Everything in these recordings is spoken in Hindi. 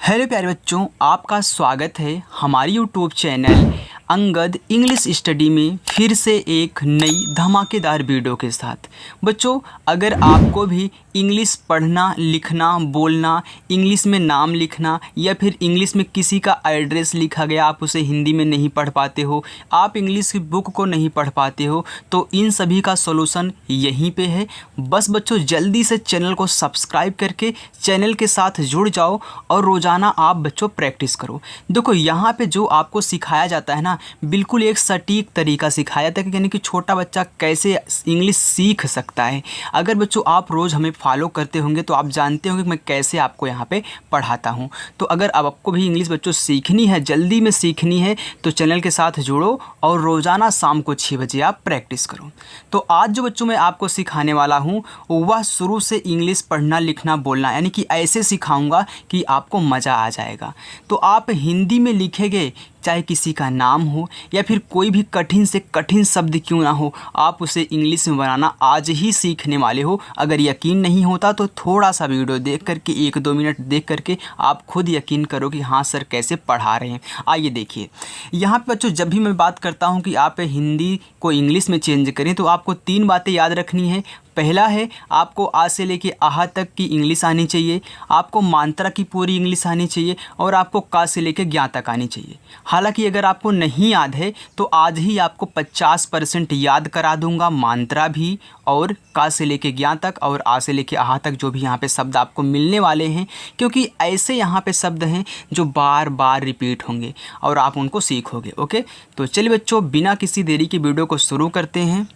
हेलो प्यारे बच्चों, आपका स्वागत है हमारी YouTube channel Angad English study में फिर से एक नई धमाकेदार वीडियो के साथ। बच्चों, अगर आपको भी इंग्लिश पढ़ना, लिखना, बोलना, इंग्लिश में नाम लिखना या फिर इंग्लिश में किसी का एड्रेस लिखा गया आप उसे हिंदी में नहीं पढ़ पाते हो, आप इंग्लिश की बुक को नहीं पढ़ पाते हो, तो इन सभी का सॉल्यूशन यहीं पे है। बस बच्चों, जल्दी से चैनल को सब्सक्राइब करके चैनल के साथ जुड़ जाओ और रोज़ाना आप बच्चों प्रैक्टिस करो। देखो, यहाँ पे जो आपको सिखाया जाता है ना, बिल्कुल एक सटीक तरीका सिखाया जाता है, यानी कि छोटा बच्चा कैसे इंग्लिश सीख सकता है। अगर बच्चों आप रोज़ हमें फॉलो करते होंगे तो आप जानते होंगे कि मैं कैसे आपको यहाँ पे पढ़ाता हूँ। तो अगर अब आपको भी इंग्लिश बच्चों सीखनी है, जल्दी में सीखनी है, तो चैनल के साथ जुड़ो और रोज़ाना शाम को 6 बजे आप प्रैक्टिस करो। तो आज जो बच्चों मैं आपको सिखाने वाला हूँ वह शुरू से इंग्लिश पढ़ना, लिखना, बोलना, यानी कि ऐसे सिखाऊंगा कि आपको मज़ा आ जाएगा। तो आप हिंदी में लिखे गए चाहे किसी का नाम हो या फिर कोई भी कठिन से कठिन शब्द क्यों ना हो, आप उसे इंग्लिश में बनाना आज ही सीखने वाले हो। अगर यकीन नहीं होता तो थोड़ा सा वीडियो देख करके 1-2 मिनट देख करके आप खुद यकीन करो कि हाँ सर कैसे पढ़ा रहे हैं। आइए देखिए, यहाँ पे बच्चों जब भी मैं बात करता हूँ कि आप हिंदी को इंग्लिश में चेंज करें तो आपको 3 बातें याद रखनी है। पहला है, आपको आ से लेके आहा तक की इंग्लिश आनी चाहिए, आपको मात्रा की पूरी इंग्लिश आनी चाहिए और आपको का से लेके ज्ञा तक आनी चाहिए। हालांकि अगर आपको नहीं याद है तो आज ही आपको 50% याद करा दूंगा, मात्रा भी और का से लेके ज्ञा तक और आ से लेके आहा तक जो भी यहाँ पे शब्द आपको मिलने वाले हैं, क्योंकि ऐसे यहाँ पे शब्द हैं जो बार बार रिपीट होंगे और आप उनको सीखोगे। ओके, तो चलिए बच्चों, बिना किसी देरी की वीडियो को शुरू करते हैं।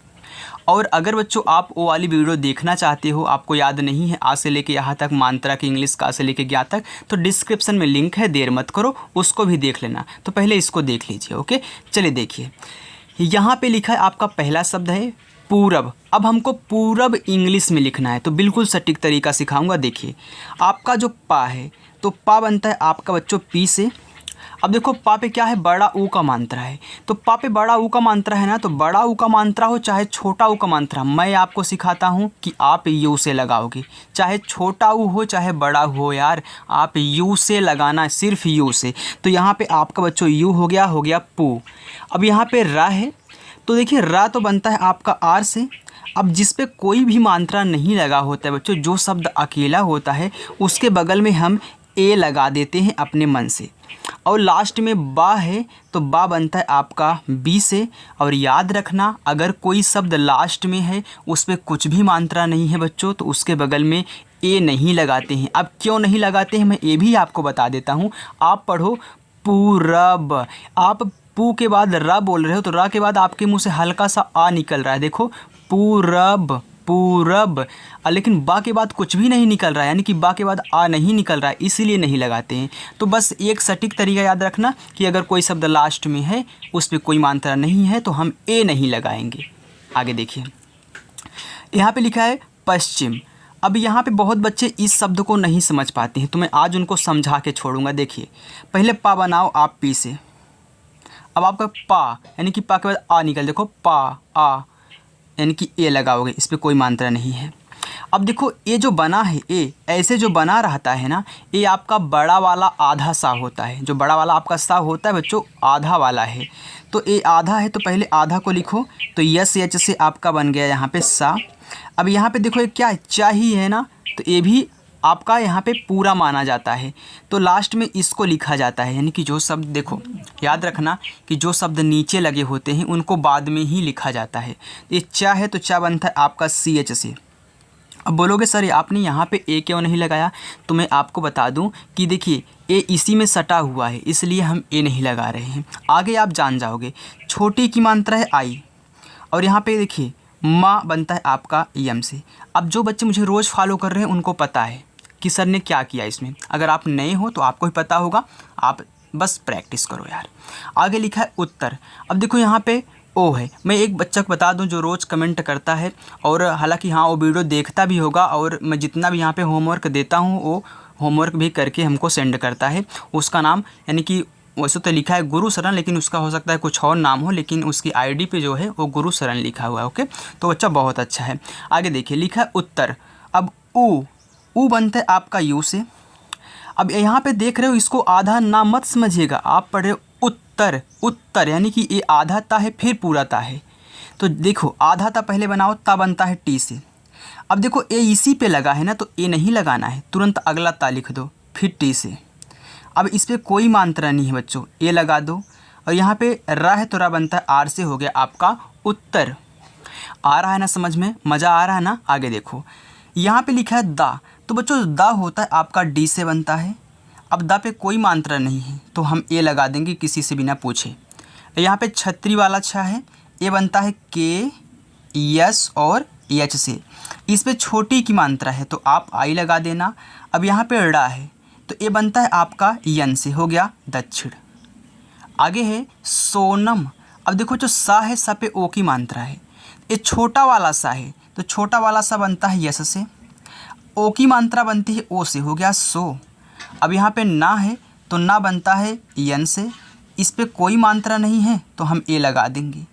और अगर बच्चों आप वो वाली वीडियो देखना चाहते हो, आपको याद नहीं है आ से लेके यहाँ तक मात्रा की इंग्लिश, का से लेके ज्ञा तक, तो डिस्क्रिप्शन में लिंक है, देर मत करो, उसको भी देख लेना। तो पहले इसको देख लीजिए। ओके, चलिए देखिए, यहाँ पे लिखा है आपका पहला शब्द है पूरब। अब हमको पूरब इंग्लिश में लिखना है तो बिल्कुल सटीक तरीका सिखाऊंगा। देखिए, आपका जो पा है तो पा बनता है आपका बच्चों पी से। अब देखो, पा पे क्या है, बड़ा ऊ का मात्रा है, तो पा पे बड़ा ऊ का मात्रा है ना, तो बड़ा ऊ का मात्रा हो चाहे छोटा ऊ का मात्रा, मैं आपको सिखाता हूँ कि आप यू से लगाओगे, चाहे छोटा ऊ हो चाहे बड़ा हो यार, आप यू से लगाना, सिर्फ यू से। तो यहाँ पे आपका बच्चों यू हो गया पू। अब यहाँ पे रा है तो देखिए, रा तो बनता है आपका आर से। अब जिस पे कोई भी मात्रा नहीं लगा होता है बच्चों, जो शब्द अकेला होता है उसके बगल में हम ए लगा देते हैं अपने मन से। और लास्ट में बा है तो बा बनता है आपका बी से। और याद रखना, अगर कोई शब्द लास्ट में है उस पर कुछ भी मात्रा नहीं है बच्चों, तो उसके बगल में ए नहीं लगाते हैं। अब क्यों नहीं लगाते हैं मैं ये भी आपको बता देता हूँ। आप पढ़ो पूरब, आप पू के बाद रा बोल रहे हो तो रा के बाद आपके मुंह से हल्का सा आ निकल रहा है, देखो पूरब, पूरब। लेकिन बा के बाद कुछ भी नहीं निकल रहा है, यानी कि बा के बाद आ नहीं निकल रहा है, इसीलिए नहीं लगाते हैं। तो बस एक सटीक तरीका याद रखना कि अगर कोई शब्द लास्ट में है उस पर कोई मात्रा नहीं है तो हम ए नहीं लगाएंगे। आगे देखिए, यहाँ पे लिखा है पश्चिम। अब यहाँ पे बहुत बच्चे इस शब्द को नहीं समझ पाते हैं, तो मैं आज उनको समझा के छोड़ूंगा। देखिए, पहले पा बनाओ आप पी से। अब आपका पा यानी कि पा के बाद आ निकल, देखो पा आ, यानी कि ए लगाओगे, इस पर कोई मात्रा नहीं है। अब देखो, ये जो बना है ए, ऐसे जो बना रहता है ना, ये आपका बड़ा वाला आधा सा होता है। जो बड़ा वाला आपका सा होता है बच्चों, आधा वाला है। तो ये आधा है तो पहले आधा को लिखो, तो यस एच से आपका बन गया यहाँ पे सा। अब यहाँ पे देखो ये क्या है, चा ही है ना, तो ये भी आपका यहाँ पे पूरा माना जाता है, तो लास्ट में इसको लिखा जाता है। यानी कि जो शब्द, देखो याद रखना कि जो शब्द नीचे लगे होते हैं उनको बाद में ही लिखा जाता है। ये चा है तो चा बनता है आपका सी एच से। अब बोलोगे सर ये आपने यहाँ पे ए क्यों नहीं लगाया, तो मैं आपको बता दूं कि देखिए, ए इसी में सटा हुआ है, इसलिए हम ए नहीं लगा रहे हैं। आगे आप जान जाओगे। छोटी की मात्रा है आई, और यहाँ पे देखिए माँ बनता है आपका यम से। अब जो बच्चे मुझे रोज़ फॉलो कर रहे हैं उनको पता है कि सर ने क्या किया इसमें। अगर आप नए हो तो आपको ही पता होगा, आप बस प्रैक्टिस करो यार। आगे लिखा है उत्तर। अब देखो यहाँ पे ओ है। मैं एक बच्चा को बता दूं जो रोज़ कमेंट करता है, और हालांकि हाँ वो वीडियो देखता भी होगा, और मैं जितना भी यहाँ पे होमवर्क देता हूँ वो होमवर्क भी करके हमको सेंड करता है। उसका नाम, यानी कि वैसे तो लिखा है गुरु शरण, लेकिन उसका हो सकता है कुछ और नाम हो, लेकिन उसकी आईडी पे जो है वो गुरु शरण लिखा हुआ है। ओके, तो बच्चा बहुत अच्छा है। आगे देखिए, लिखा है उत्तर। अब ऊ बनता है आपका यू से। अब यहाँ पे देख रहे हो, इसको आधा ना मत समझिएगा, आप पढ़ रहे हो उत्तर, उत्तर यानी कि ये आधा ता है फिर पूरा ता है। तो देखो आधा ता पहले बनाओ, ता बनता है टी से। अब देखो ए इसी पे लगा है ना, तो ए नहीं लगाना है, तुरंत अगला ता लिख दो फिर टी से। अब इस पर कोई मात्रा नहीं है बच्चों, ए लगा दो और यहाँ पे रा है तो रा बनता है आर से, हो गया आपका उत्तर। आ रहा है ना समझ में, मज़ा आ रहा है ना। आगे देखो यहाँ पे लिखा है दा, तो बच्चों दा होता है आपका डी से बनता है। अब दा पे कोई मात्रा नहीं है तो हम ए लगा देंगे किसी से बिना पूछे। यहाँ पे छतरी वाला छा है, ए बनता है के यस और एच से, इस पे छोटी की मात्रा है तो आप आई लगा देना। अब यहाँ पे ड़ा है तो ए बनता है आपका यन से, हो गया दक्षिण। आगे है सोनम। अब देखो जो सा है, सा पे ओ की मात्रा है, ये छोटा वाला सा है तो छोटा वाला सा बनता है यस से, ओ की मात्रा बनती है ओ से, हो गया सो। अब यहाँ पे ना है तो ना बनता है यन से, इस पे कोई मात्रा नहीं है तो हम ए लगा देंगे।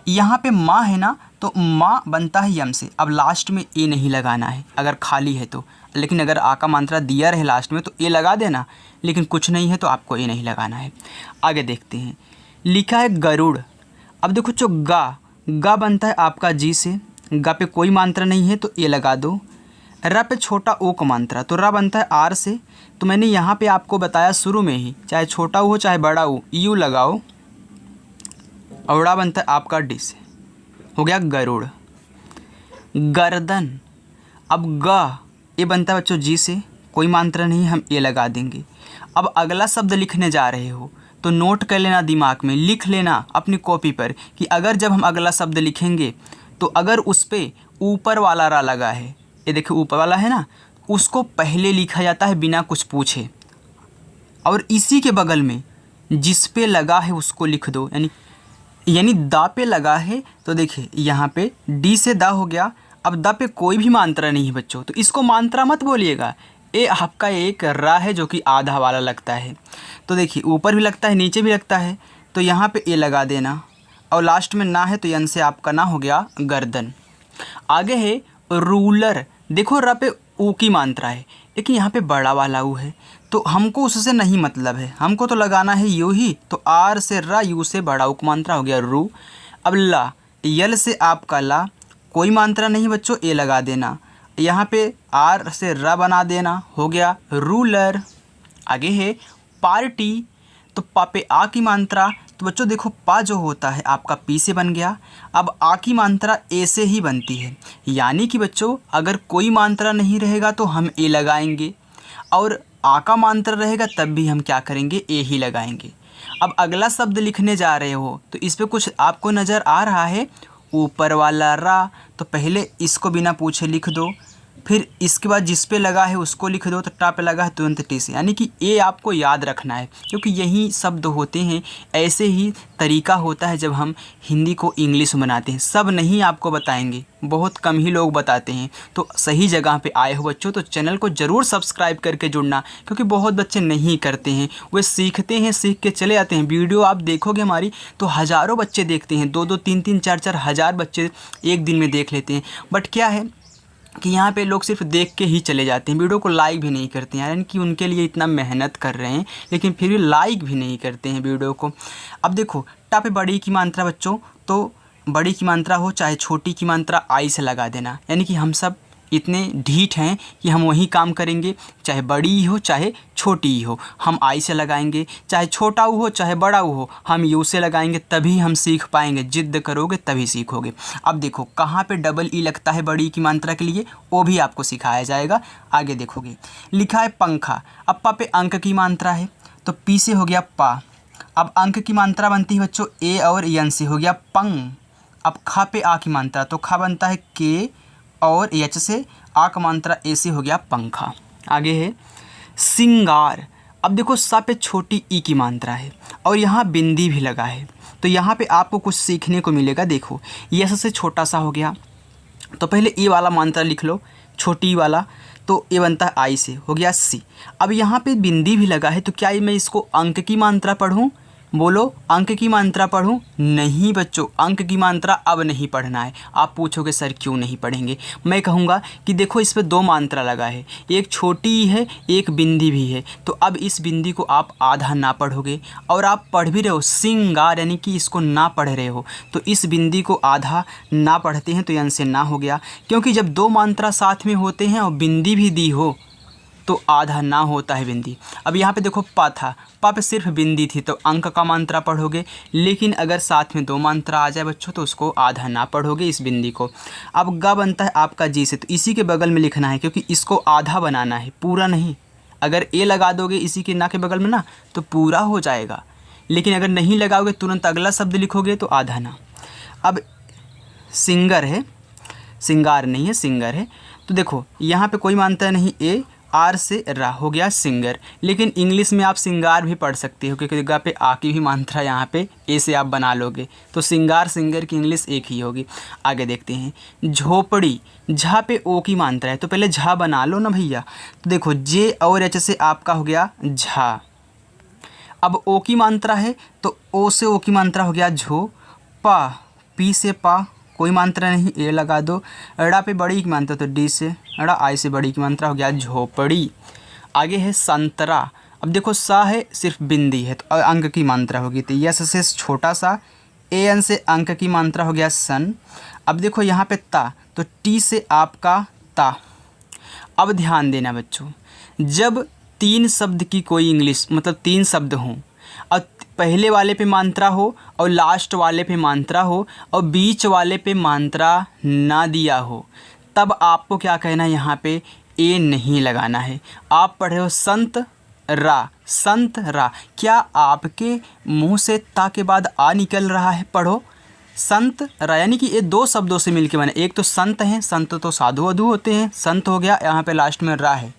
यहाँ पे माँ है ना, तो माँ बनता है यम से। अब लास्ट में ए नहीं लगाना है अगर खाली है तो, लेकिन अगर आ का मात्रा दिया रहे लास्ट में तो ए लगा देना, लेकिन कुछ नहीं है तो आपको ए नहीं लगाना है। आगे देखते हैं, लिखा है गरुड़। अब देखो जो गा बनता है आपका जी से, गा पे कोई मात्रा नहीं है तो ए लगा दो। रा पे छोटा ओ का मात्रा तो रा बनता है आर से, तो मैंने यहाँ पे आपको बताया शुरू में ही, चाहे छोटा हो चाहे बड़ा हो यू लगाओ। और रा बनता है आपका डी से, हो गया गरुड़। गर्दन। अब गा ये बनता है बच्चों जी से, कोई मात्रा नहीं, हम ए लगा देंगे। अब अगला शब्द लिखने जा रहे हो तो नोट कर लेना, दिमाग में लिख लेना अपनी कॉपी पर कि अगर जब हम अगला शब्द लिखेंगे तो अगर उस पर ऊपर वाला रा लगा है, ये देखिए ऊपर वाला है ना, उसको पहले लिखा जाता है बिना कुछ पूछे, और इसी के बगल में जिस पे लगा है उसको लिख दो। यानी दा पे लगा है तो देखिए यहाँ पे डी से दा हो गया। अब दा पे कोई भी मात्रा नहीं है बच्चों, तो इसको मात्रा मत बोलिएगा, ये आपका एक रा है जो कि आधा वाला लगता है। तो देखिए ऊपर भी लगता है नीचे भी लगता है, तो यहाँ पे ए लगा देना, और लास्ट में ना है तो यन से आपका ना हो गया गर्दन। आगे है रूलर। देखो रा पे ऊ की मात्रा है, लेकिन यहाँ पे बड़ा वाला ऊ है तो हमको उससे नहीं मतलब है, हमको तो लगाना है यू ही, तो आर से रा, यू से बड़ा ऊ की मात्रा, हो गया रू। अब ला, यल से आपका ला, कोई मात्रा नहीं बच्चों, ए लगा देना। यहाँ पे आर से रा बना देना, हो गया रूलर। आगे है पार्टी। तो पा पे आ की मात्रा, तो बच्चों देखो पा जो होता है आपका पी से बन गया। अब आ की मात्रा ए से ही बनती है, यानी कि बच्चों अगर कोई मात्रा नहीं रहेगा तो हम ए लगाएंगे, और आ का मात्रा रहेगा तब भी हम क्या करेंगे, ए ही लगाएंगे। अब अगला शब्द लिखने जा रहे हो तो इस पर कुछ आपको नज़र आ रहा है, ऊपर वाला रा, तो पहले इसको बिना पूछे लिख दो, फिर इसके बाद जिस पे लगा है उसको लिख दो, तो टा पे लगा है तुरंत टी से, यानी कि ये आपको याद रखना है क्योंकि यही शब्द होते हैं। ऐसे ही तरीका होता है जब हम हिंदी को इंग्लिश में बनाते हैं, सब नहीं आपको बताएंगे, बहुत कम ही लोग बताते हैं। तो सही जगह पे आए हो बच्चों, तो चैनल को ज़रूर सब्सक्राइब करके जुड़ना, क्योंकि बहुत बच्चे नहीं करते हैं, वे सीखते हैं, सीख के चले जाते हैं। वीडियो आप देखोगे हमारी तो हज़ारों बच्चे देखते हैं, 2-2 3-3 4-4 हज़ार बच्चे एक दिन में देख लेते हैं, बट क्या है कि यहाँ पे लोग सिर्फ देख के ही चले जाते हैं, वीडियो को लाइक भी नहीं करते हैं, यानी कि उनके लिए इतना मेहनत कर रहे हैं लेकिन फिर भी लाइक भी नहीं करते हैं वीडियो को। अब देखो टा पे बड़ी की मात्रा बच्चों, तो बड़ी की मात्रा हो चाहे छोटी की मात्रा आई से लगा देना, यानी कि हम सब इतने ढीठ हैं कि हम वही काम करेंगे, चाहे बड़ी ही हो चाहे छोटी ही हो, हम आई से लगाएंगे, चाहे छोटा हो चाहे बड़ा हो हम यू से लगाएंगे, तभी हम सीख पाएंगे। जिद्द करोगे तभी सीखोगे। अब देखो कहाँ पे डबल ई लगता है बड़ी की मात्रा के लिए, वो भी आपको सिखाया जाएगा, आगे देखोगे। लिखा है पंखा। अब पा पे अंक की मात्रा है तो पी से हो गया पा। अब अंक की मात्रा बनती है बच्चों ए और यन से, हो गया पंग। अब खा पे आ की मात्रा, तो खा बनता है के और एच से, आ का मात्रा ए से, हो गया पंखा। आगे है सिंगार। अब देखो सा पे छोटी ई की मात्रा है और यहाँ बिंदी भी लगा है, तो यहाँ पे आपको कुछ सीखने को मिलेगा। देखो यस से छोटा सा हो गया, तो पहले ए वाला मात्रा लिख लो, छोटी वाला, तो ए बनता है आई से, हो गया सी। अब यहाँ पे बिंदी भी लगा है, तो क्या मैं इसको अंक की मात्रा पढ़ूँ बोलो अंक की मात्रा पढ़ूं? नहीं बच्चों, अंक की मात्रा अब नहीं पढ़ना है। आप पूछोगे सर क्यों नहीं पढ़ेंगे? मैं कहूँगा कि देखो इस पे दो मात्रा लगा है, एक छोटी है एक बिंदी भी है, तो अब इस बिंदी को आप आधा ना पढ़ोगे और आप पढ़ भी रहे हो सिंगार यानी कि इसको ना पढ़ रहे हो, तो इस बिंदी को आधा ना पढ़ते हैं तो यन से ना हो गया, क्योंकि जब दो मात्रा साथ में होते हैं और बिंदी भी दी हो तो आधा ना होता है बिंदी। अब यहाँ पे देखो पा था, पा पे सिर्फ बिंदी थी तो अंक का मात्रा पढ़ोगे, लेकिन अगर साथ में दो मात्रा आ जाए बच्चों तो उसको आधा ना पढ़ोगे इस बिंदी को। अब ग बनता है आपका जी से, तो इसी के बगल में लिखना है क्योंकि इसको आधा बनाना है, पूरा नहीं। अगर ए लगा दोगे इसी के ना के बगल में ना तो पूरा हो जाएगा, लेकिन अगर नहीं लगाओगे तुरंत अगला शब्द लिखोगे तो आधा ना। अब सिंगर है, सिंगार नहीं है सिंगर है, तो देखो यहाँ पे कोई मात्रा नहीं, ए आर से रा हो गया सिंगर, लेकिन इंग्लिश में आप सिंगार भी पढ़ सकते हो क्योंकि जगह पे आ की भी मात्रा यहाँ पे ए से आप बना लोगे, तो सिंगार सिंगर की इंग्लिश एक ही होगी। आगे देखते हैं झोपड़ी, झा पे ओ की मात्रा है तो पहले झा बना लो ना भैया, तो देखो जे और एच से आपका हो गया झा। अब ओ की मात्रा है तो ओ से ओ की मात्रा हो गया झो, पा पी से पा कोई मात्रा नहीं, ए लगा दो, अड़ा पे बड़ी की मात्रा तो डी से अड़ा, आई से बड़ी की मात्रा हो गया झोपड़ी। आगे है संतरा, अब देखो सा है सिर्फ बिंदी है तो अंक की मात्रा होगी, तो यस से छोटा सा, ए एन से अंक की मात्रा हो गया सन। अब देखो यहाँ पे ता, तो टी से आपका ता। अब ध्यान देना बच्चों, जब तीन शब्द की कोई इंग्लिश मतलब तीन शब्द हों और पहले वाले पे मात्रा हो और लास्ट वाले पे मात्रा हो और बीच वाले पे मात्रा ना दिया हो, तब आपको क्या कहना है, यहाँ पे ए नहीं लगाना है। आप पढ़े हो संत रा, संत रा, क्या आपके मुंह से ता के बाद आ निकल रहा है? पढ़ो संत रा, यानी कि ये दो शब्दों से मिलके बने, एक तो संत हैं, संत तो साधु वधु होते हैं, संत हो गया, यहाँ पे लास्ट में रा है,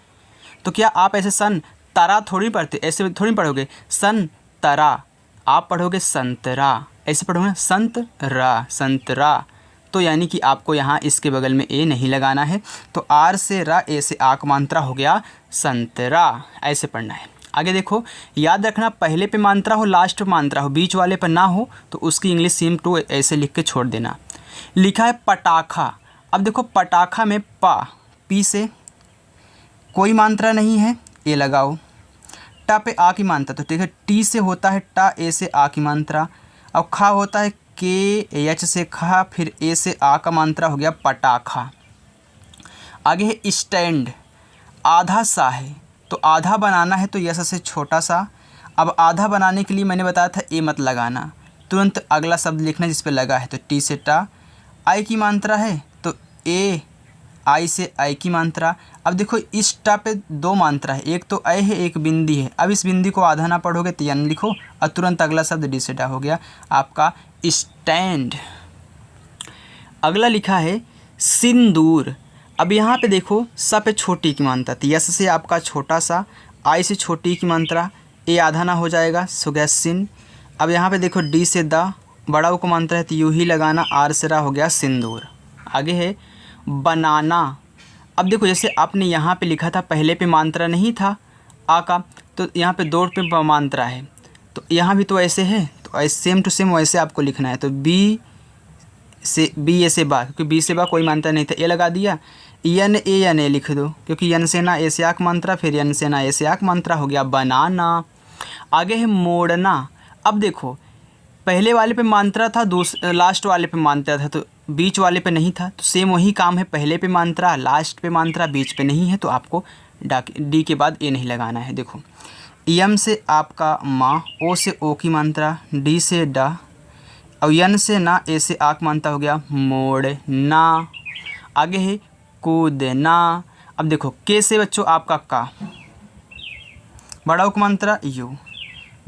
तो क्या आप ऐसे सन तरा थोड़ी पढ़ते, ऐसे थोड़ी पढ़ोगे सन तरा, आप पढ़ोगे संतरा, ऐसे पढ़ोगे संतरा संतरा, तो यानी कि आपको यहाँ इसके बगल में ए नहीं लगाना है, तो आर से रा, ए से आक मात्रा हो गया संतरा, ऐसे पढ़ना है। आगे देखो, याद रखना पहले पे मात्रा हो लास्ट पे मात्रा हो, बीच वाले पर ना हो तो उसकी इंग्लिश सेम टू ऐसे लिख के छोड़ देना। लिखा है पटाखा, अब देखो पटाखा में पा पी से कोई मात्रा नहीं है, ए लगाओ, टा पे आ की मात्रा तो ठीक है, टी से होता है टा, ए से आ की मात्रा, और खा होता है के एच से खा, फिर ए से आ का मात्रा हो गया पटाखा। आगे है स्टैंड, आधा सा है तो आधा बनाना है तो यस से छोटा सा। अब आधा बनाने के लिए मैंने बताया था ए मत लगाना, तुरंत अगला शब्द लिखना जिस पे लगा है, तो टी से टा, आई की मात्रा है तो ए, आई से आई की मात्रा। अब देखो इस टा पे दो मात्रा है, एक तो आई है एक बिंदी है, अब इस बिंदी को आधा ना पढ़ोगे तो यन लिखो और तुरंत अगला शब्द डी से डा हो गया आपका स्टैंड। अगला लिखा है सिंदूर, अब यहाँ पे देखो स पे छोटी की मात्रा, तो यस से आपका छोटा सा, आई से छोटी की मात्रा, ए आधा ना हो जाएगा सो गया सिन। अब यहाँ पे देखो डी से दा, बड़ा को मात्रा है तो यूँ ही लगाना, आर से रा हो गया सिंदूर। आगे है बनाना, अब देखो जैसे आपने यहाँ पे लिखा था पहले पे मात्रा नहीं था आ का, तो यहाँ पे दो पे मात्रा है, तो यहाँ भी तो ऐसे है, तो ऐसे सेम टू सेम वैसे आपको लिखना है, तो बी से बी ए से बा, क्योंकि बी से बा कोई मात्रा नहीं था, ए लगा दिया, यन ए लिख दो क्योंकि यन से ना ए से आक मात्रा, फिर यन से ना ए से आक मात्रा हो गया बनाना। आगे है मोड़ना, अब देखो पहले वाले पे मात्रा था, लास्ट वाले पे मात्रा था, तो बीच वाले पे नहीं था, तो सेम वही काम है, पहले पे मात्रा लास्ट पे मात्रा बीच पे नहीं है, तो आपको डी के बाद ए नहीं लगाना है। देखो यम से आपका माँ, ओ से ओ की मात्रा, डी से डा, और यन से ना, ए से आक मात्रा हो गया मोड़ना। आगे है कूदना, अब देखो के से बच्चों आपका का, बड़ा उक मात्रा यू,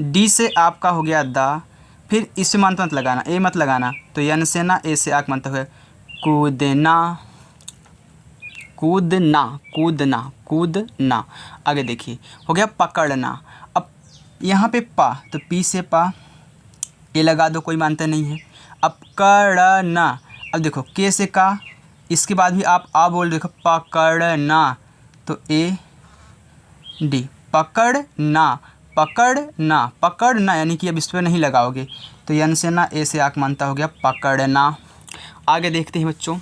डी से आपका हो गया दा, फिर इस मात्रा मत लगाना, ए मत लगाना, तो यन से ना, ए से आक मात्रा हो गया कूदना कूदना कूदना कूदना। आगे देखिए हो गया पकड़ना, अब यहाँ पे पा, तो पी से पा, ए लगा दो कोई मात्रा नहीं है। अब कड़ना, अब देखो के से का, इसके बाद भी आप आ बोल, देखो पकड़ना, तो ए डी पकड़ना पकड़ना, पकड़ना यानी कि अब इस पर नहीं लगाओगे तो यन से ना ए से आक मानता हो गया पकड़ना। आगे देखते हैं बच्चों,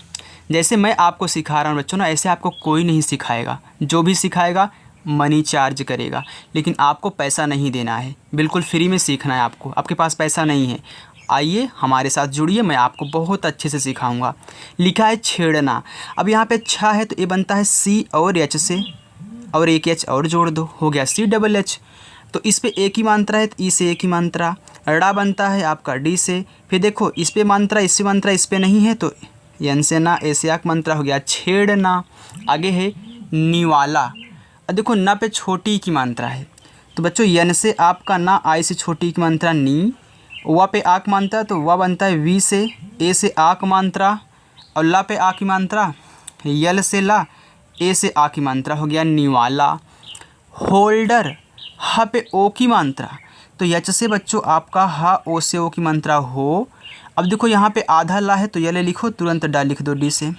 जैसे मैं आपको सिखा रहा हूँ बच्चों ना, ऐसे आपको कोई नहीं सिखाएगा। जो भी सिखाएगा मनी चार्ज करेगा, लेकिन आपको पैसा नहीं देना है, बिल्कुल फ्री में सीखना है आपको। आपके पास पैसा नहीं है, आइए हमारे साथ जुड़िए, मैं आपको बहुत अच्छे से सिखाऊंगा। लिखा है छेड़ना। अब यहाँ पे छा है तो ये बनता है सी और एच से, और एक एच और जोड़ दो, हो गया सी डबल एच। तो इस पे एक ही मात्रा है तो ई से एक ही मात्रा। ड़ा बनता है आपका डी से, फिर देखो इस पे मात्रा, इससे मात्रा, इस पे नहीं है तो यन से ना ए से आक मात्रा हो गया छेड़ना। आगे है निवाला। अब देखो ना पे छोटी की मात्रा है तो बच्चों यन से आपका ना आई से छोटी की मात्रा नी, वा पे आक मात्रा तो वा बनता है वी से, ए से आक मात्रा, और ला पे आ की मात्रा, यल से ला, ए से आ की मात्रा हो गया निवाला। होल्डर, हा पे ओ की मात्रा तो यच से बच्चों आपका हा ओ से ओ की मात्रा हो। अब देखो यहाँ पे आधा ला है तो यले लिखो, तुरंत डा लिख दो डी से,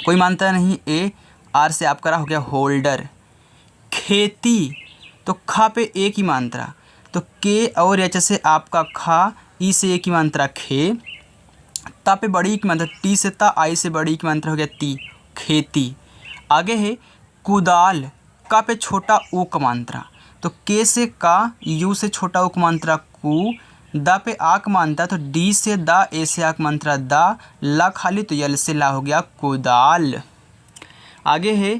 कोई मात्रा नहीं, ए आर से आपका हो गया होल्डर। खेती, तो खा पे ए की मात्रा तो के और एच से आपका खा, ई से ए की मात्रा खे, ता पे बड़ी की मात्रा टी से ता, आई से बड़ी की मात्रा हो गया ती, खेती। आगे है कुदाल। का पे छोटा ऊ का मात्रा तो के से का, यू से छोटा ऊ का मात्रा कु, दा पे आक मात्रा तो डी से दा, ए से आक मात्रा दा, ला खाली तो यल से ला हो गया कुदाल। आगे है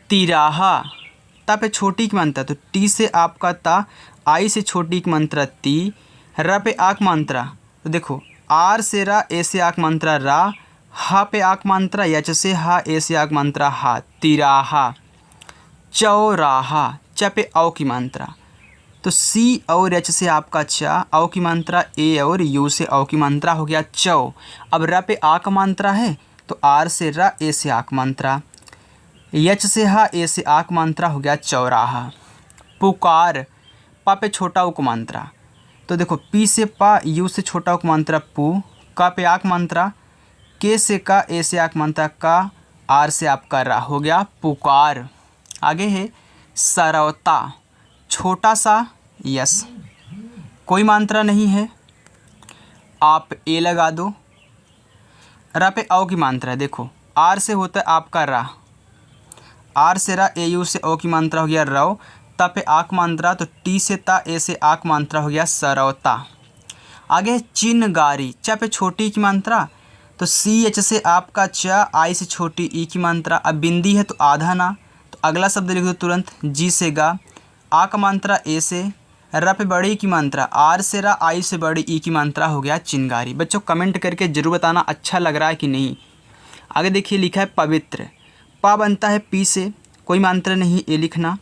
तिराहा। ता पे छोटी की मात्रा तो टी से आपका ता, आई से छोटी की मात्रा ती, रा पे आक मात्रा तो देखो आर से रा, ए से आक मात्रा रा, हा पे आक मात्रा, यच से हा, ए से आक मात्रा हा, तिराहा। चौराहा। च पे औ की मात्रा तो सी और एच से आपका चा, औ की मात्रा ए और यू से औ की मात्रा हो गया चौ। अब र पे आ का मात्रा है तो आर से रा, ए से आक मात्रा, यच से हा, ए से आक मात्रा हो गया चौराहा। पुकार। पा पे छोटा उ मात्रा तो देखो पी से पा, यू से छोटा उ मात्रा पू, का पे आक मात्रा, के से का, ए से आक मात्रा का, आर से आपका रा हो गया पुकार। आगे है सरवता। छोटा सा यस, कोई मात्रा नहीं है, आप ए लगा दो। रा पे औ की मात्रा है, देखो आर से होता है आपका रा, आर से रा, ए यू से ओ की मात्रा हो गया रव, ता पे आक मात्रा तो टी से ता, ए से आक मात्रा हो गया सरवता। आगे है चिनगारी। चा पे छोटी की मात्रा तो सी एच से आपका चा, आई से छोटी ई की मात्रा, अब बिंदी है तो आधा ना, तो अगला शब्द लिख दो तुरंत, जी से गा, आ का मात्रा ए से, र पे बड़ी की मात्रा, आर से रा, आई से बड़ी ई की मात्रा हो गया चिनगारी। बच्चों कमेंट करके जरूर बताना अच्छा लग रहा है कि नहीं। आगे देखिए लिखा है पवित्र। पा बनता है पी से, कोई मात्रा नहीं, ए लिखना।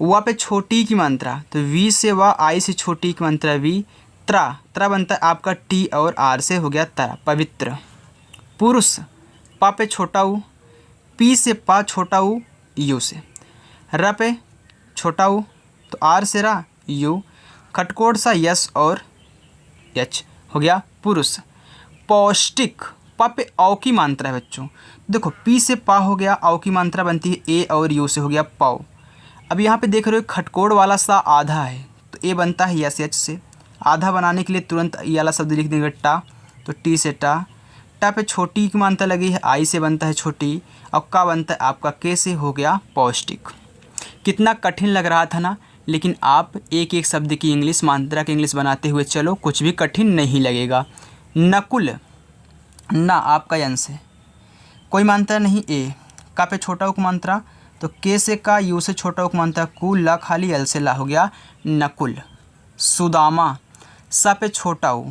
वा पे छोटी की मात्रा तो वी से वा, आई से छोटी की मात्रा वी, त्रा, त्रा बनता है आपका टी और आर से हो गया तरा, पवित्र। पुरुष। पा पे छोटा ऊ, पी से पा, छोटा ऊ यू से, र पे छोटा ऊ तो आर से रा, यू, खटकोट सा यस और एच हो गया पुरुष। पौष्टिक। पा पे औ की मात्रा है बच्चों, देखो पी से पा हो गया, औ की मात्रा बनती है ए और यू से हो गया पौ। अब यहाँ पे देख रहे हो खटकोड़ वाला सा आधा है तो ए बनता है यस एच से, आधा बनाने के लिए तुरंत ये वाला शब्द लिख देंगे टा, तो टी से टा। टा पे छोटी की मात्रा लगी है, आई से बनता है छोटी, और का बनता है आपका के से हो गया पौष्टिक। कितना कठिन लग रहा था ना, लेकिन आप एक एक शब्द की इंग्लिश, मात्रा की इंग्लिश बनाते हुए चलो, कुछ भी कठिन नहीं लगेगा। नकुल। ना आपका यन से, कोई मात्रा नहीं, ए, का पे छोटा उक मात्रा तो के से का, यू से छोटा उक मात्रा कु, ला खाली, एल से ला हो गया नकुल। सुदामा। सा पे छोटा ऊ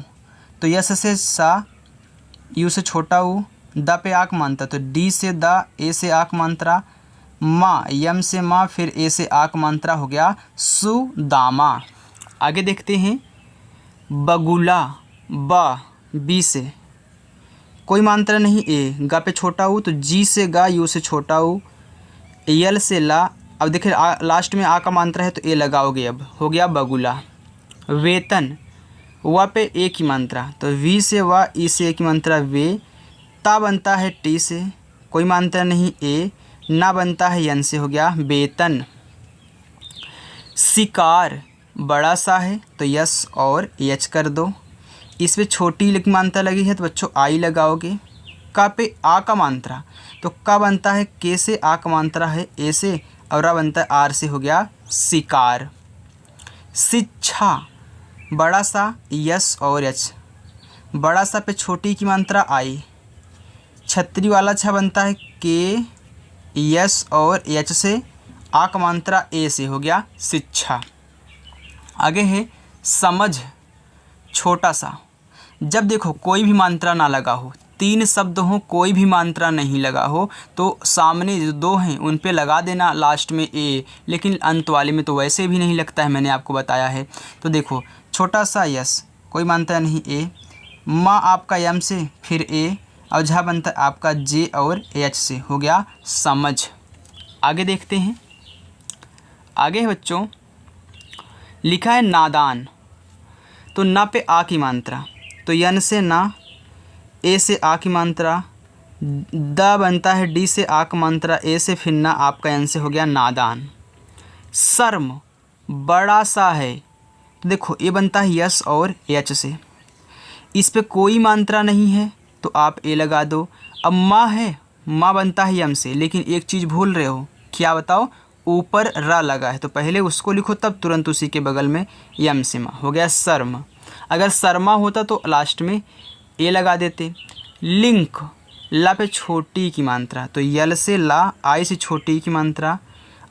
तो यस से सा, यू से छोटा ऊ, दा पे आक मात्रा तो डी से दा, ए से आक मात्रा, माँ, यम से माँ, फिर ए से आक मात्रा हो गया सुदामा। आगे देखते हैं बगुला। बा, बी से, कोई मात्रा नहीं, ए, गा पे छोटा ऊ तो जी से गा, यू से छोटा ऊ, यल से ला। अब देखिए लास्ट में आ का मात्रा है तो ए लगाओगे, अब हो गया बगुला। वेतन। वा पे ए की मात्रा तो वी से वा, ई से ए की मात्रा वे, ता बनता है टी से, कोई मात्रा नहीं, ए, ना बनता है यन से हो गया वेतन। शिकार। बड़ा सा है तो यस और एच कर दो। इस पे छोटी मात्रा लगी है तो बच्चों आई लगाओगे। का पे आ का मात्रा, तो का बनता है के से, आ का मात्रा है ए से, और आ बनता है आर से, हो गया शिकार। शिक्षा, बड़ा सा यस और एच, बड़ा सा पे छोटी की मात्रा आई। छतरी वाला छा बनता है के यस और एच से, आ का मात्रा ए से, हो गया शिक्षा। आगे है समझ, छोटा सा। जब देखो कोई भी मात्रा ना लगा हो, तीन शब्द हो कोई भी मात्रा नहीं लगा हो, तो सामने जो दो हैं उन पे लगा देना लास्ट में ए, लेकिन अंत वाले में तो वैसे भी नहीं लगता है, मैंने आपको बताया है। तो देखो छोटा सा यस, कोई मात्रा नहीं ए, माँ आपका यम से, फिर ए, और झा बनता है आपका जे और एच से, हो गया समझ। आगे देखते हैं। आगे है बच्चों लिखा है नादान, तो ना पे आ की मात्रा, तो यन से ना, ए से आ की मात्रा, द बनता है डी से आ की मात्रा ए से, फिर ना आपका यन से, हो गया नादान। शर्म, बड़ा सा है, तो देखो ये बनता है यस और एच से, इस पे कोई मात्रा नहीं है तो आप ए लगा दो। अब माँ है, माँ बनता है यम से, लेकिन एक चीज़ भूल रहे हो, क्या बताओ, ऊपर रा लगा है, तो पहले उसको लिखो तब तुरंत उसी के बगल में यम से माँ, हो गया शर्म। अगर शर्मा होता तो लास्ट में ए लगा देते। लिंक, ला पे छोटी की मात्रा, तो यल से ला, आई से छोटी की मात्रा,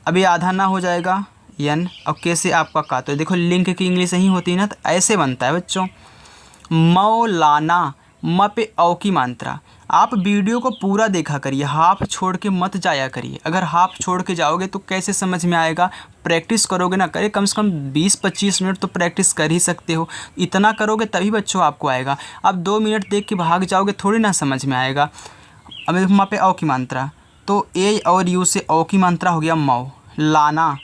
अभी आधा ना हो जाएगा यन, और के से आपका का, तो देखो लिंक की इंग्लिश यही होती है ना, तो ऐसे बनता है बच्चों। मौलाना, म पे औ की मात्रा। आप वीडियो को पूरा देखा करिए, हाफ छोड़ के मत जाया करिए। अगर हाफ छोड़ के जाओगे तो कैसे समझ में आएगा। प्रैक्टिस करोगे ना, करे कम से कम 20-25 मिनट तो प्रैक्टिस कर ही सकते हो। इतना करोगे तभी बच्चों आपको आएगा। आप 2 मिनट देख के भाग जाओगे थोड़ी ना समझ में आएगा। अब देखो म पे औ की मात्रा, तो ए और यू से औ की मात्रा, हो गया मऊ। लाना,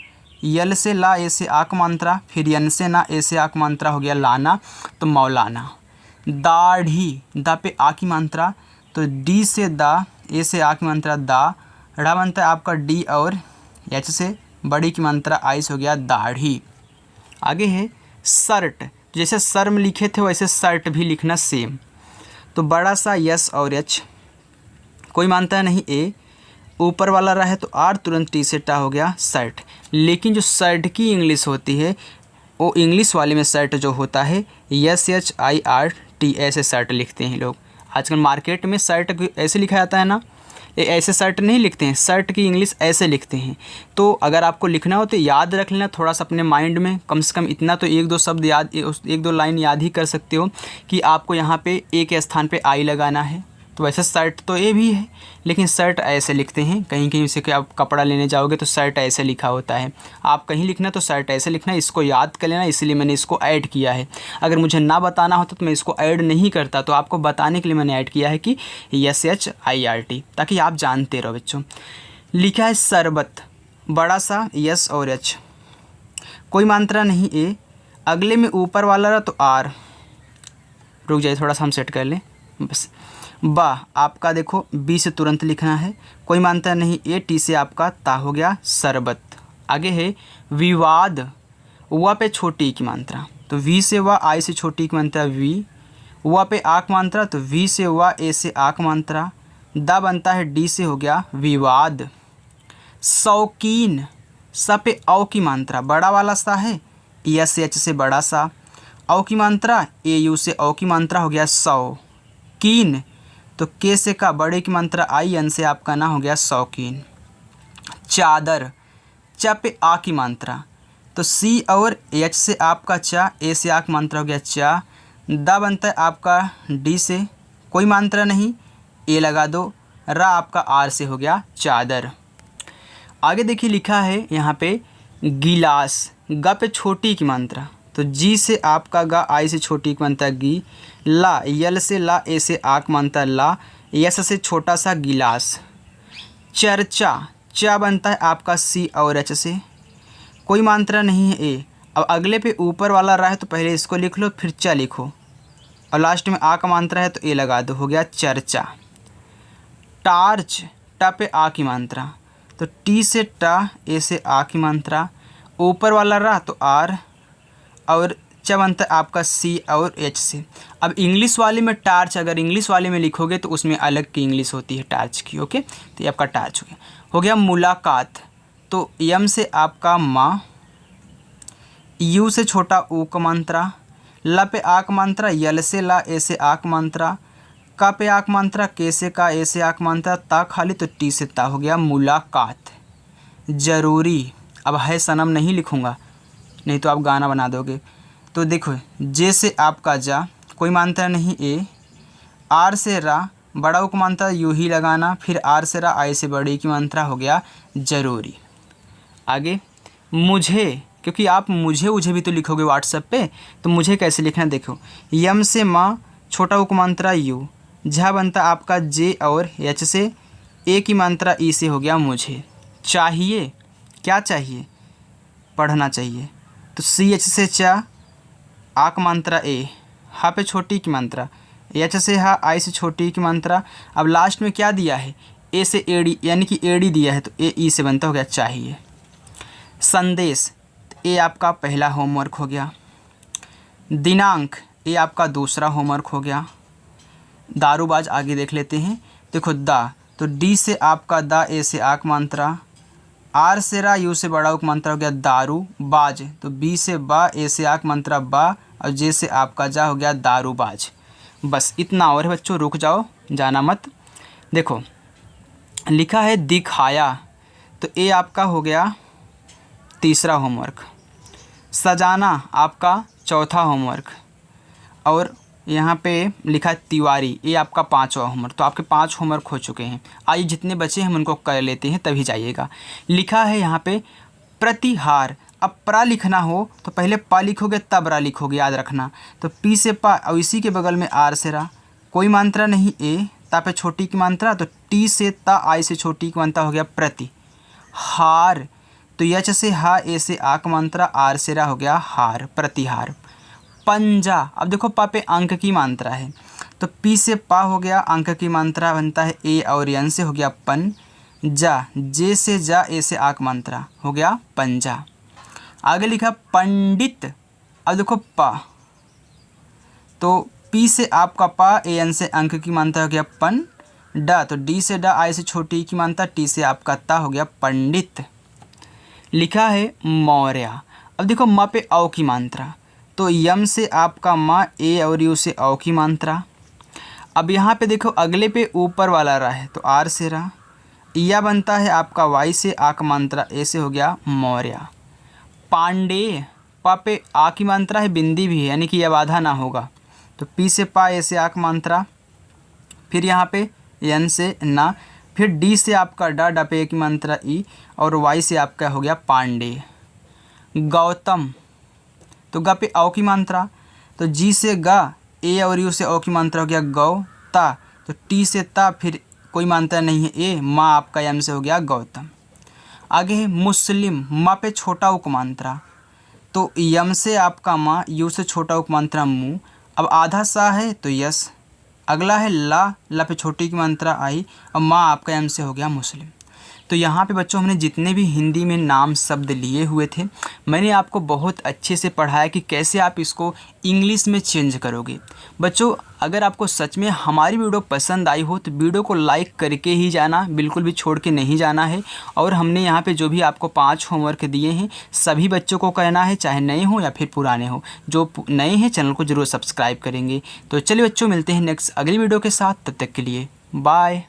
यल से ला, ए से आ की मात्रा, फिर यन से ना, ए से आ की मात्रा, हो गया लाना, तो मौलाना। दाढ़ी, दा पे आ की मात्रा, तो डी से दा, ए से आ की मात्रा दा, ड़ा बनता है आपका डी और एच से बड़ी की मात्रा आई से, हो गया दाढ़ी। आगे है शर्ट, जैसे शर्म लिखे थे वैसे शर्ट भी लिखना सेम, तो बड़ा सा यस और एच, कोई मानता नहीं ए, ऊपर वाला रहा है तो आर, तुरंत टी से टा, हो गया शर्ट। लेकिन जो शर्ट की इंग्लिश होती है वो इंग्लिश वाले में शर्ट जो होता है S H I R T, ऐसे शर्ट लिखते हैं लोग। आजकल मार्केट में शर्ट ऐसे लिखा जाता है ना, ये ऐसे शर्ट नहीं लिखते हैं, शर्ट की इंग्लिश ऐसे लिखते हैं। तो अगर आपको लिखना हो तो याद रख लेना थोड़ा सा अपने माइंड में, कम से कम इतना तो 1-2 शब्द याद, 1-2 लाइन याद ही कर सकते हो कि आपको यहाँ पे ए के स्थान पे आई लगाना है। तो वैसे शर्ट तो ये भी है, लेकिन शर्ट ऐसे लिखते हैं। कहीं कहीं से कि आप कपड़ा लेने जाओगे तो शर्ट ऐसे लिखा होता है, आप कहीं लिखना तो शर्ट ऐसे लिखना। इसको याद कर लेना, इसलिए मैंने इसको ऐड किया है। अगर मुझे ना बताना होता तो मैं इसको ऐड नहीं करता, तो आपको बताने के लिए मैंने ऐड किया है कि S H I R T, ताकि आप जानते रहो बच्चों। लिखा है शरबत, बड़ा सा यस और एच, कोई मात्रा नहीं ए, अगले में ऊपर वाला रहा तो आर, रुक जाइए थोड़ा सा हम सेट कर लें बस। बा आपका देखो बी से तुरंत लिखना है, कोई मानता नहीं ए, टी से आपका ता, हो गया शरबत। आगे है विवाद, वा पे छोटी की मात्रा, तो वी से वा, आई से छोटी की मात्रा वी, वा पे आक मात्रा, तो वी से वा, ए से आक मात्रा, दा बनता है डी से, हो गया विवाद। शौकीन, स पे औ की मात्रा, बड़ा वाला सा है, एस एच से बड़ा सा, औ की मात्रा ए यू से औ की मात्रा, हो गया सौ। कीन, तो के से का, बड़े की मात्रा आई, एन से आपका ना, हो गया शौकीन। चादर, च पे आ की मात्रा, तो सी और एच से आपका चा, ए से आ की मात्रा, हो गया चा, दा बनता है आपका डी से, कोई मात्रा नहीं, ए लगा दो, रा आपका आर से, हो गया चादर। आगे देखिए लिखा है यहाँ पे गिलास, ग पे छोटी की मात्रा, तो जी से आपका गा, आई से छोटी की मात्रा गी, ला यल से ला, ए से आक मात्रा ला, यस से छोटा सा गिलास। चर्चा, चा बनता है आपका सी और एच से, कोई मात्रा नहीं है ए। अब अगले पे ऊपर वाला रहा है तो पहले इसको लिख लो, फिर चा लिखो, और लास्ट में आ का मात्रा है तो ए लगा दो, हो गया चर्चा। टार्च, टा पे आ की मात्रा, तो टी से टा, ए से आ की मात्रा, ऊपर वाला रहा तो आर, और च बनता है आपका सी और एच से। अब इंग्लिश वाले में टार्च, अगर इंग्लिश वाले में लिखोगे तो उसमें अलग की इंग्लिश होती है टार्च की। ओके, तो ये आपका टार्च हो गया मुलाकात। तो यम से आपका माँ, यू से छोटा ऊ का मात्रा, ल पे आक मात्रा, यल से ला, ए से आक मात्रा, का पे आक मात्रा, के से का, ए से आक मात्रा, ता खाली तो टी से ता, हो गया मुलाकात। ज़रूरी, अब है सनम नहीं लिखूँगा नहीं तो आप गाना बना दोगे। तो देखो जे से आपका जा, कोई मात्रा नहीं ए, आर से रा, बड़ा उक मात्रा यू ही लगाना, फिर आर से रा, आई से बड़ी की मात्रा, हो गया ज़रूरी। आगे मुझे, क्योंकि आप मुझे भी तो लिखोगे व्हाट्सएप पे, तो मुझे कैसे लिखना देखो, यम से माँ, छोटा उक मात्रा यू, झा बनता आपका जे और एच से, ए की मात्रा ई से, हो गया मुझे। चाहिए, क्या चाहिए, पढ़ना चाहिए, तो सी एच से चा, आक मात्रा ए, हा पे छोटी की मात्रा, एच से हा, आई से छोटी की मात्रा। अब लास्ट में क्या दिया है, ए से एडी, यानी कि एडी दिया है, तो ए ई से बनता, हो गया चाहिए। संदेश, ये आपका पहला होमवर्क हो गया। दिनांक, ये आपका दूसरा होमवर्क हो गया। दारूबाज आगे देख लेते हैं। देखो दा, तो डी से आपका दा, ए से आक मात्रा, आर से रा, यू से बड़ा उक मात्रा, हो गया दारू बाज। तो बी से बा, ए से आक मात्रा बा, और जे से आपका जा, हो गया दारूबाज। बस इतना और है बच्चों, रुक जाओ, जाना मत। देखो लिखा है दिखाया, तो ये आपका हो गया तीसरा होमवर्क। सजाना आपका चौथा होमवर्क, और यहाँ पे लिखा है तिवारी, ये आपका पांचवा होमवर्क। तो आपके 5 होमवर्क हो चुके हैं। आइए जितने बचे हम उनको कर लेते हैं, तभी जाइएगा। लिखा है यहाँ पे प्रतिहार। अब प्रा लिखना हो तो पहले पा लिखोगे तब रा लिखोगे, याद रखना। तो पी से पा, और इसी के बगल में आर से रा, कोई मात्रा नहीं ए, ता पे छोटी की मात्रा, तो टी से ता, आई से छोटी की मात्रा, हो गया प्रति। हार, तो यच से हा, ए से आक मात्रा, आर से रा, हो गया हार, प्रतिहार। पंजा, अब देखो पा पे अंक की मात्रा है, तो पी से पा हो गया, अंक की मात्रा बनता है ए और यन से, हो गया पन। जा, जे से जा, ए से आक मात्रा, हो गया पंजा। आगे लिखा पंडित। अब देखो पा, तो पी से आपका पा, ए एन से अंक की मात्रा, हो गया पन। डा, तो डी से डा, आई से छोटी की मात्रा, टी से आपका ता, हो गया पंडित। लिखा है मौर्य। अब देखो म पे औ की मात्रा, तो यम से आपका माँ, ए और यू से औ की मात्रा। अब यहाँ पे देखो अगले पे ऊपर वाला रा है, तो आर से रा, या बनता है आपका वाई से आक मात्रा, ए से, हो गया मौर्य। पांडे, पा पे आ की मात्रा है, बिंदी भी है, यानी कि यह बाधा ना होगा, तो पी से पा, ए से आक मात्रा, फिर यहाँ पे एन से ना, फिर डी से आपका डा, डा पे ए की मात्रा ई, और वाई से आपका हो गया पांडे। गौतम, तो गा पे औ की मात्रा, तो जी से गा, ए और यू से औ की मात्रा, हो गया गौ। ता, तो टी से ता, फिर कोई मात्रा नहीं है ए, माँ आपका यम से, हो गया गौतम। आगे है मुस्लिम। माँ पे छोटा उक मात्रा, तो यम से आपका माँ, यू से छोटा उक मात्रा मु। अब आधा सा है तो यस। अगला है ला, ला पे छोटी की मात्रा आई, और माँ आपका यम से, हो गया मुस्लिम। तो यहाँ पे बच्चों हमने जितने भी हिंदी में नाम शब्द लिए हुए थे, मैंने आपको बहुत अच्छे से पढ़ाया कि कैसे आप इसको इंग्लिश में चेंज करोगे। बच्चों अगर आपको सच में हमारी वीडियो पसंद आई हो तो वीडियो को लाइक करके ही जाना, बिल्कुल भी छोड़ के नहीं जाना है। और हमने यहाँ पे जो भी आपको 5 होमवर्क दिए हैं सभी बच्चों को करना है, चाहे नए हो या फिर पुराने हो। जो नए हैं चैनल को ज़रूर सब्सक्राइब करेंगे। तो चलिए बच्चों, मिलते हैं नेक्स्ट अगली वीडियो के साथ, तब तक के लिए बाय।